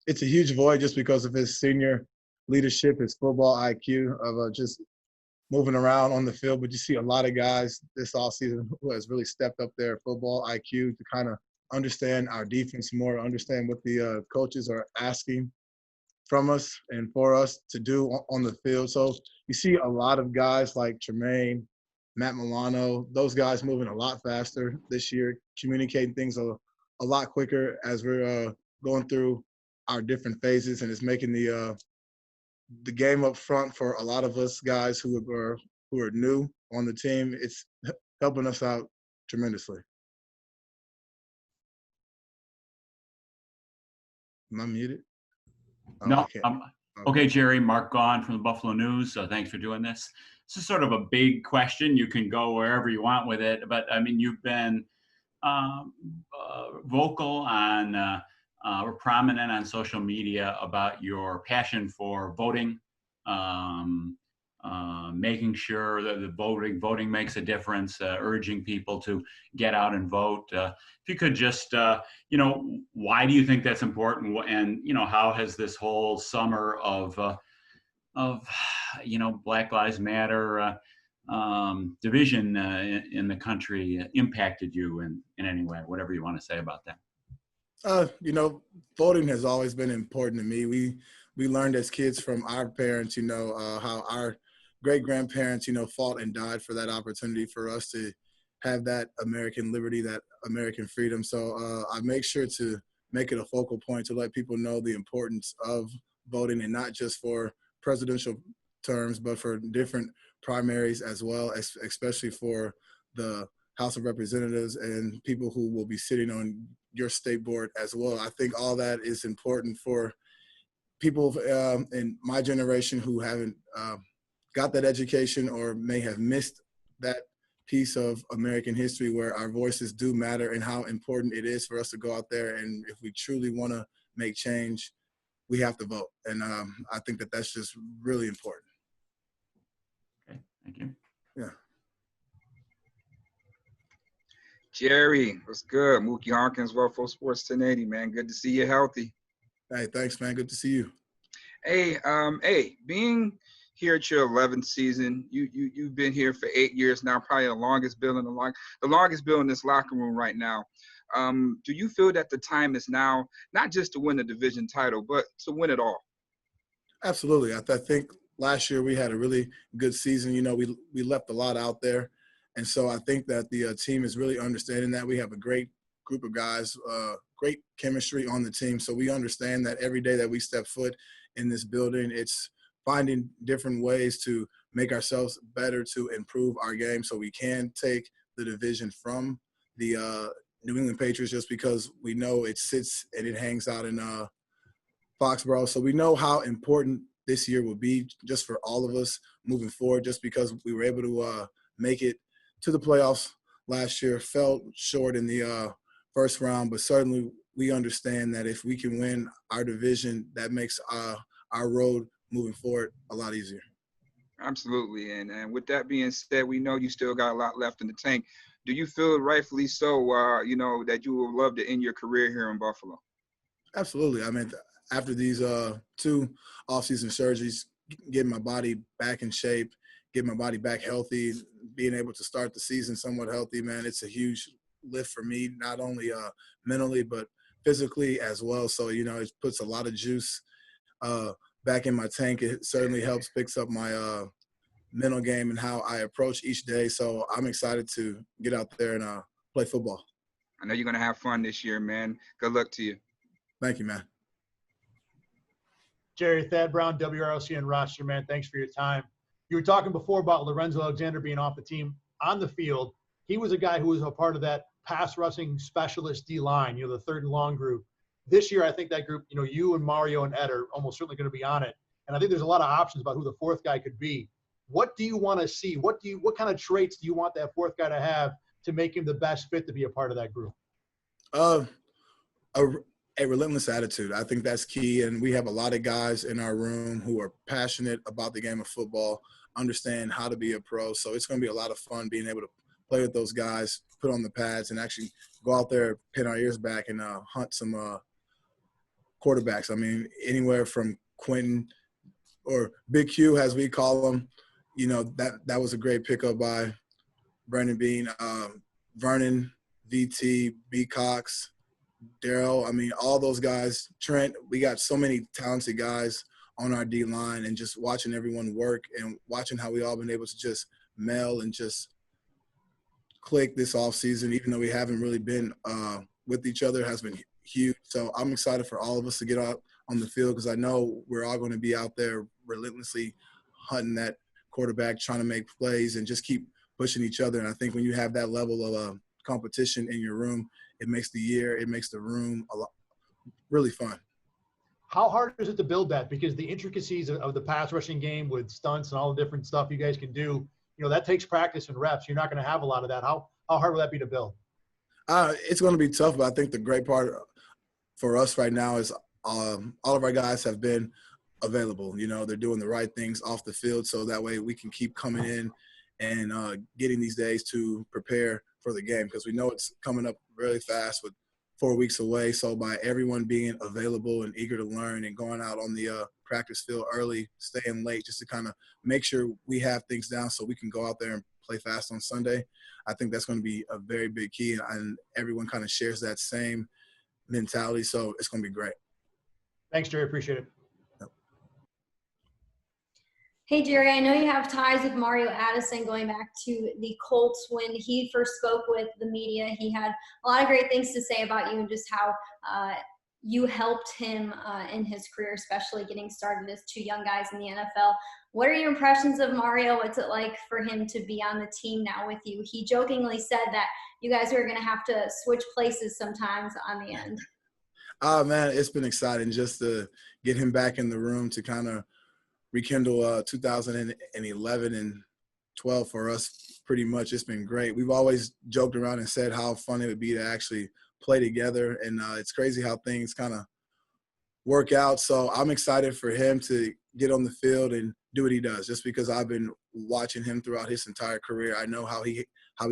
It's a huge void just because of his senior leadership, his football IQ of just moving around on the field. But you see a lot of guys this offseason who has really stepped up their football IQ to kind of understand our defense more, understand what the coaches are asking from us and for us to do on the field. So you see a lot of guys like Tremaine, Matt Milano, those guys moving a lot faster this year, communicating things a lot quicker as we're going through our different phases, and it's making the game up front for a lot of us guys who are new on the team. It's helping us out tremendously. Am I muted? Oh, no. Okay, Jerry, Mark Gaughan from the Buffalo News. Thanks for doing this. This is sort of a big question. You can go wherever you want with it, but I mean, you've been vocal on or prominent on social media about your passion for voting, making sure that the voting makes a difference, urging people to get out and vote. If you could just, why do you think that's important? And, how has this whole summer of Black Lives Matter division in the country impacted you in any way, whatever you want to say about that? Voting has always been important to me. We learned as kids from our parents, how our great-grandparents, fought and died for that opportunity for us to have that American liberty, that American freedom. So I make sure to make it a focal point to let people know the importance of voting, and not just for presidential terms, but for different primaries as well, especially for the House of Representatives and people who will be sitting on your state board as well. I think all that is important for people in my generation who haven't got that education or may have missed that piece of American history where our voices do matter, and how important it is for us to go out there. And if we truly want to make change, we have to vote. And I think that that's just really important. Okay, thank you. Yeah. Jerry, what's good? Mookie Hawkins, Waffle Sports 1080, man. Good to see you healthy. Hey, thanks, man. Good to see you. Hey, being here at your 11th season, you've been here for 8 years now, probably the longest bill in this locker room right now. Do you feel that the time is now not just to win the division title, but to win it all? Absolutely. I think last year we had a really good season. We left a lot out there. And so I think that the team is really understanding that. We have a great group of guys, great chemistry on the team. So we understand that every day that we step foot in this building, it's finding different ways to make ourselves better, to improve our game so we can take the division from the New England Patriots, just because we know it sits and it hangs out in Foxborough. So we know how important this year will be just for all of us moving forward, just because we were able to make it to the playoffs last year, fell short in the first round, but certainly we understand that if we can win our division, that makes our road moving forward a lot easier. Absolutely. And with that being said, we know you still got a lot left in the tank. Do you feel rightfully so, that you would love to end your career here in Buffalo? Absolutely. I mean, after these 2 offseason surgeries, getting my body back in shape, getting my body back healthy, being able to start the season somewhat healthy, man, it's a huge lift for me, not only mentally, but physically as well. So, it puts a lot of juice back in my tank. It certainly helps fix up my mental game and how I approach each day. So I'm excited to get out there and play football. I know you're going to have fun this year, man. Good luck to you. Thank you, man. Jerry, Thad Brown, WRLC and roster, man. Thanks for your time. You were talking before about Lorenzo Alexander being off the team. On the field, he was a guy who was a part of that pass rushing specialist D-line, the third and long group. This year, I think that group, you and Mario and Ed are almost certainly going to be on it. And I think there's a lot of options about who the fourth guy could be. What do you want to see? What kind of traits do you want that fourth guy to have to make him the best fit to be a part of that group? A relentless attitude. I think that's key. And we have a lot of guys in our room who are passionate about the game of football, understand how to be a pro. So it's going to be a lot of fun being able to play with those guys, put on the pads, and actually go out there, pin our ears back, and hunt some quarterbacks. I mean, anywhere from Quentin or Big Q, as we call him, you know, that was a great pickup by Brandon Bean, Vernon, VT, B. Cox, Daryl. I mean, all those guys, Trent, we got so many talented guys on our D line, and just watching everyone work and watching how we all been able to just meld and just click this off season, even though we haven't really been with each other, has been huge. So I'm excited for all of us to get out on the field, because I know we're all going to be out there relentlessly hunting that quarterback, trying to make plays and just keep pushing each other. And I think when you have that level of competition in your room, it makes the room a lot really fun. How hard is it to build that? Because the intricacies of the pass rushing game with stunts and all the different stuff you guys can do, you know, that takes practice and reps. You're not going to have a lot of that. How hard will that be to build? It's going to be tough, but I think the great part for us right now is all of our guys have been available. You know, they're doing the right things off the field, so that way we can keep coming in and getting these days to prepare for the game, because we know it's coming up really fast with 4 weeks away. So by everyone being available and eager to learn and going out on the practice field early, staying late, just to kind of make sure we have things down so we can go out there and play fast on Sunday, I think that's going to be a very big key, and everyone kind of shares that same mentality. So it's going to be great. Thanks, Jerry. Appreciate it. Hey, Jerry, I know you have ties with Mario Addison going back to the Colts. When he first spoke with the media, he had a lot of great things to say about you and just how you helped him in his career, especially getting started as two young guys in the NFL. What are your impressions of Mario? What's it like for him to be on the team now with you? He jokingly said that you guys are going to have to switch places sometimes on the end. Oh, man, it's been exciting just to get him back in the room, to kind of rekindle 2011 and 12 for us. Pretty much it's been great. We've always joked around and said how fun it would be to actually play together, and it's crazy how things kind of work out. So I'm excited for him to get on the field and do what he does, just because I've been watching him throughout his entire career. I know how he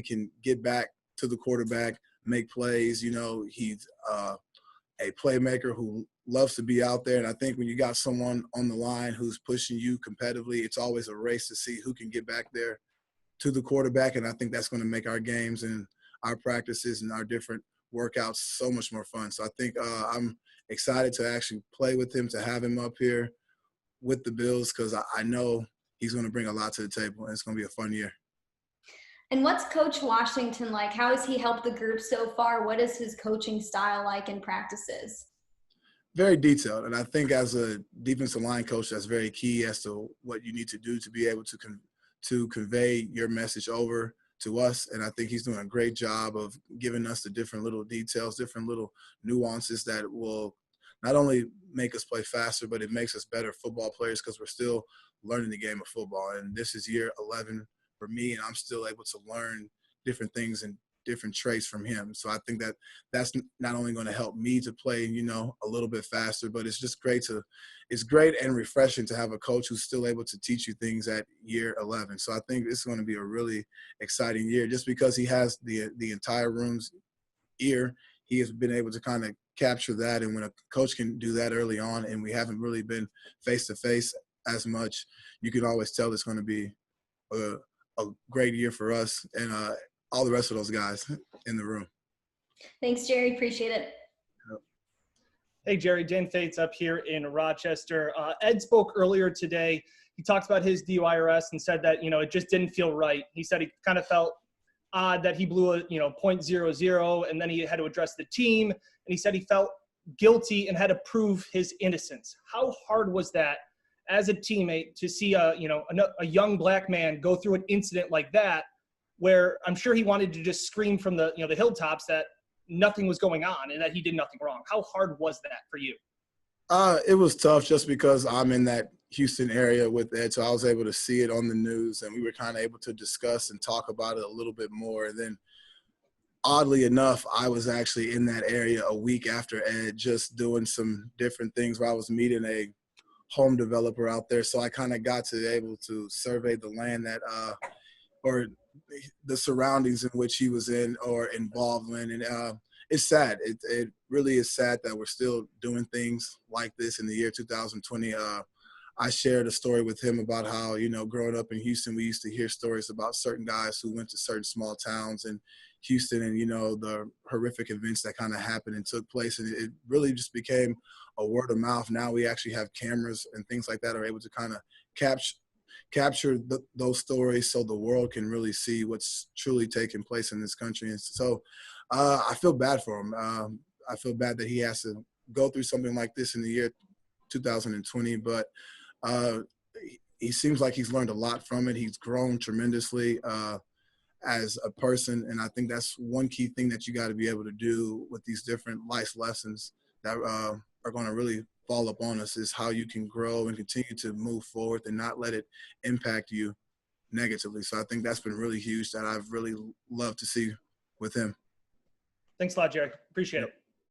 can get back to the quarterback, make plays. You know, he's a playmaker who loves to be out there. And I think when you got someone on the line who's pushing you competitively, it's always a race to see who can get back there to the quarterback. And I think that's going to make our games and our practices and our different workouts so much more fun. So I think I'm excited to actually play with him, to have him up here with the Bills, because I know he's going to bring a lot to the table, and it's going to be a fun year. And what's Coach Washington like? How has he helped the group so far? What is his coaching style like in practices? Very detailed. And I think as a defensive line coach, that's very key as to what you need to do to be able to convey your message over to us. And I think he's doing a great job of giving us the different little details, different little nuances that will not only make us play faster, but it makes us better football players, because we're still learning the game of football. And this is year 11 for me, and I'm still able to learn different things and different traits from him. So I think that that's not only going to help me to play, you know, a little bit faster, but it's great and refreshing to have a coach who's still able to teach you things at year 11. So I think it's going to be a really exciting year, just because he has the entire room's ear. He has been able to kind of capture that. And when a coach can do that early on, and we haven't really been face to face as much, you can always tell it's going to be a great year for us and all the rest of those guys in the room. Thanks, Jerry. Appreciate it. Hey, Jerry, Dan Fates up here in Rochester. Ed spoke earlier today. He talked about his DUI arrest and said that, you know, it just didn't feel right. He said he kind of felt odd that he blew a, you know, .00, and then he had to address the team. And he said he felt guilty and had to prove his innocence. How hard was that as a teammate to see a young black man go through an incident like that, where I'm sure he wanted to just scream from the hilltops that nothing was going on and that he did nothing wrong? How hard was that for you? It was tough, just because I'm in that Houston area with Ed, so I was able to see it on the news, and we were kind of able to discuss and talk about it a little bit more. And then, oddly enough, I was actually in that area a week after Ed, just doing some different things where I was meeting a home developer out there. So I kind of got to be able to survey the land that or the surroundings in which he was in or involved in. And it's sad. It really is sad that we're still doing things like this in the year 2020. I shared a story with him about how, growing up in Houston, we used to hear stories about certain guys who went to certain small towns in Houston and, the horrific events that kind of happened and took place. And it really just became a word of mouth. Now we actually have cameras and things like that are able to kind of capture those stories so the world can really see what's truly taking place in this country. And so I feel bad for him. I feel bad that he has to go through something like this in the year 2020, but he seems like he's learned a lot from it. He's grown tremendously as a person, and I think that's one key thing that you got to be able to do with these different life lessons that are going to really fall upon us, is how you can grow and continue to move forward and not let it impact you negatively. So I think that's been really huge that I've really loved to see with him. Thanks a lot, Jerry. Appreciate it.